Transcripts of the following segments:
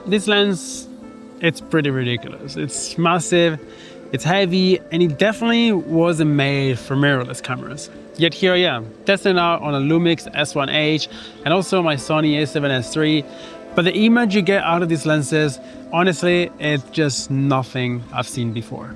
This lens, it's pretty ridiculous. It's massive, it's heavy, and it definitely wasn't made for mirrorless cameras. Yet here I am, testing it out on a Lumix S1H and also my Sony a7S III. But the image you get out of these lenses, honestly, it's just nothing I've seen before.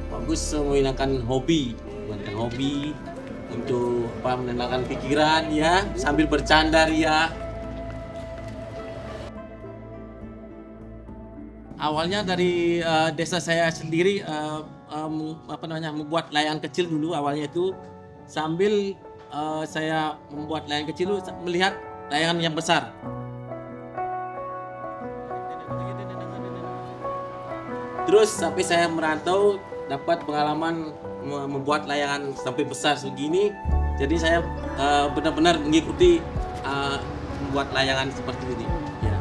Bagus menyenangkan hobi untuk menenangkan pikiran ya, sambil bercanda ya. Awalnya dari desa saya sendiri membuat layangan kecil dulu awalnya itu, sambil saya membuat layangan kecil melihat layangan yang besar. Terus sampai saya merantau dapat pengalaman membuat layangan sampai besar segini, jadi saya benar-benar mengikuti membuat layangan seperti ini. Ya.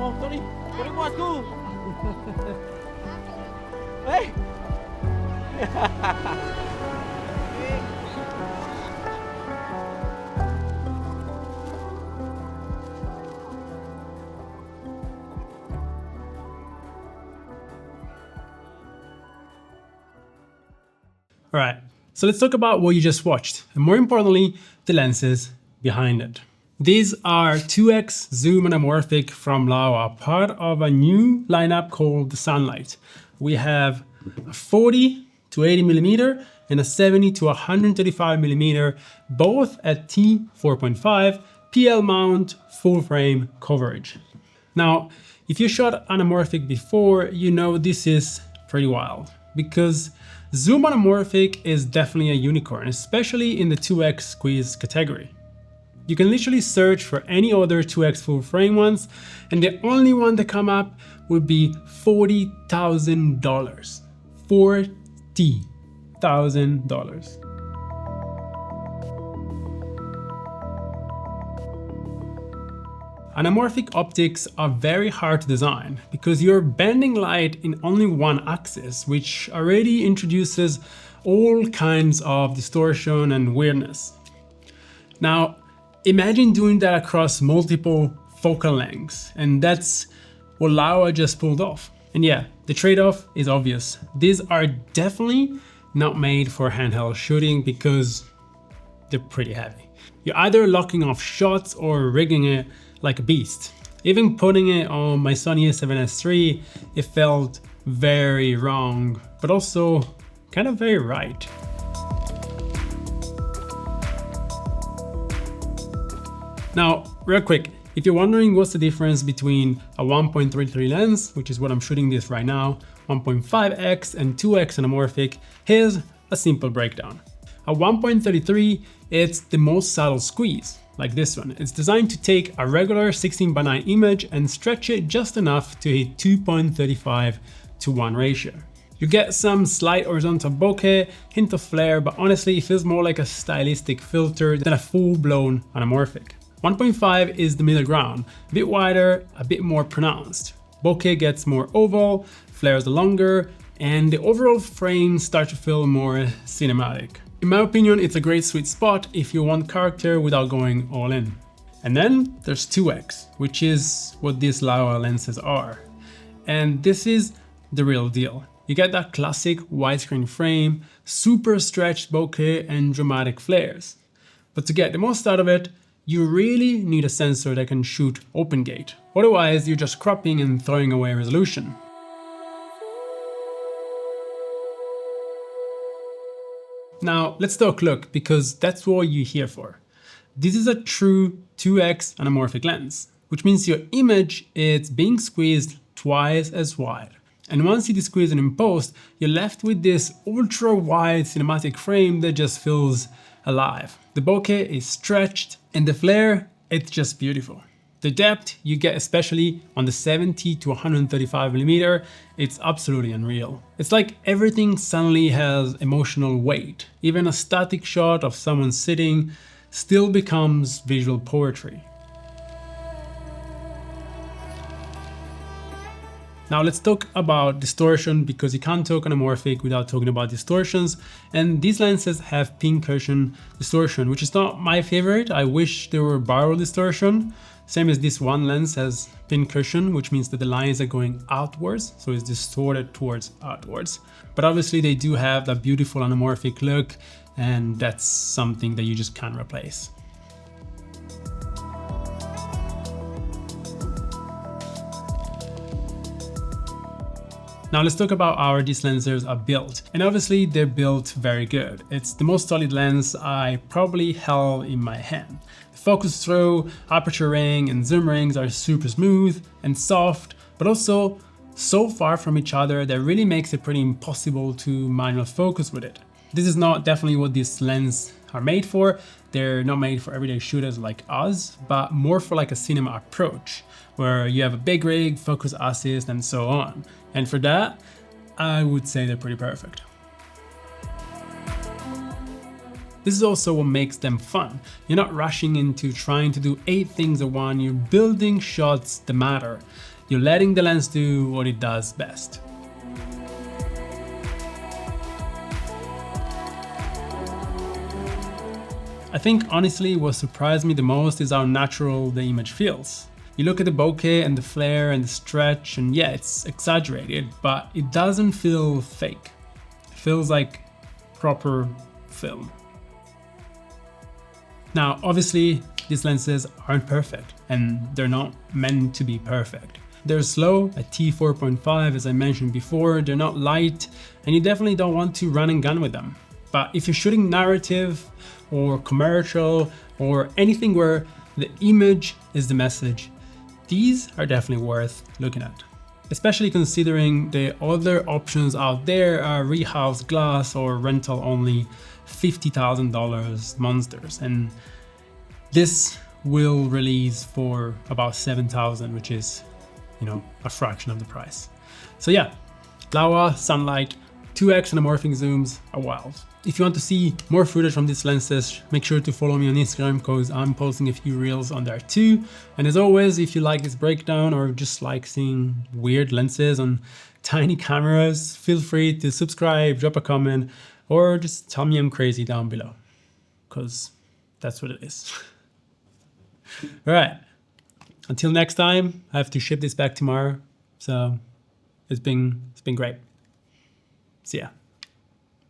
Oh sorry bosku. Hey. All right, so let's talk about what you just watched, and more importantly, the lenses behind it. These are 2x zoom anamorphic from Laowa, part of a new lineup called the Sunlight. We have a 40 to 80 millimeter and a 70 to 135 millimeter, both at T4.5 PL mount full frame coverage. Now, if you shot anamorphic before, you know this is pretty wild, because zoom anamorphic is definitely a unicorn, especially in the 2x squeeze category. You can literally search for any other 2x full frame ones, and the only one that come up would be $40,000. $40,000. Anamorphic optics are very hard to design because you're bending light in only one axis, which already introduces all kinds of distortion and weirdness. Now, imagine doing that across multiple focal lengths, and that's what Laowa just pulled off. And yeah, the trade-off is obvious. These are definitely not made for handheld shooting because they're pretty heavy. You're either locking off shots or rigging it like a beast. Even putting it on my Sony a7S III, it felt very wrong, but also kind of very right. Now, real quick, if you're wondering what's the difference between a 1.33 lens, which is what I'm shooting this right now, 1.5x and 2x anamorphic, here's a simple breakdown. A 1.33, it's the most subtle squeeze, like this one. It's designed to take a regular 16:9 image and stretch it just enough to hit 2.35:1 ratio. You get some slight horizontal bokeh, hint of flare, but honestly it feels more like a stylistic filter than a full-blown anamorphic. 1.5 is the middle ground, a bit wider, a bit more pronounced. Bokeh gets more oval, flares longer, and the overall frame starts to feel more cinematic. In my opinion, it's a great sweet spot if you want character without going all in. And then there's 2x, which is what these Laowa lenses are. And this is the real deal. You get that classic widescreen frame, super stretched bokeh, and dramatic flares. But to get the most out of it, you really need a sensor that can shoot open gate. Otherwise, you're just cropping and throwing away resolution. Now, let's take a look, because that's what you're here for. This is a true 2x anamorphic lens, which means your image is being squeezed twice as wide. And once you de-squeeze it in post, you're left with this ultra wide cinematic frame that just feels alive. The bokeh is stretched and the flare, it's just beautiful. The depth you get, especially on the 70 to 135mm, it's absolutely unreal. It's like everything suddenly has emotional weight. Even a static shot of someone sitting still becomes visual poetry. Now let's talk about distortion, because you can't talk anamorphic without talking about distortions, and these lenses have pincushion distortion, which is not my favorite. I wish there were barrel distortion. Same as this one lens has pincushion, which means that the lines are going outwards, so it's distorted towards outwards. But obviously they do have that beautiful anamorphic look, and that's something that you just can't replace. Now let's talk about how these lenses are built. And obviously they're built very good. It's the most solid lens I probably held in my hand. The focus throw, aperture ring, and zoom rings are super smooth and soft, but also so far from each other that really makes it pretty impossible to manual focus with it. This is not definitely what these lenses are made for. They're not made for everyday shooters like us, but more for like a cinema approach, where you have a big rig, focus assist, and so on. And for that, I would say they're pretty perfect. This is also what makes them fun. You're not rushing into trying to do 8 things at once, you're building shots that matter. You're letting the lens do what it does best. I think honestly what surprised me the most is how natural the image feels. You look at the bokeh and the flare and the stretch, and yeah, it's exaggerated, but it doesn't feel fake. It feels like proper film. Now, obviously, these lenses aren't perfect, and they're not meant to be perfect. They're slow at T4.5, as I mentioned before, they're not light, and you definitely don't want to run and gun with them. But if you're shooting narrative or commercial or anything where the image is the message, these are definitely worth looking at. Especially considering the other options out there are rehouse glass or rental only $50,000 monsters. And this will release for about $7,000, which is, a fraction of the price. So yeah, Laowa, Sunlight, 2x anamorphic zooms are wild. If you want to see more footage from these lenses, make sure to follow me on Instagram, because I'm posting a few reels on there too. And as always, if you like this breakdown or just like seeing weird lenses on tiny cameras, feel free to subscribe, drop a comment, or just tell me I'm crazy down below, because that's what it is. All right, until next time, I have to ship this back tomorrow. So it's been great. See ya.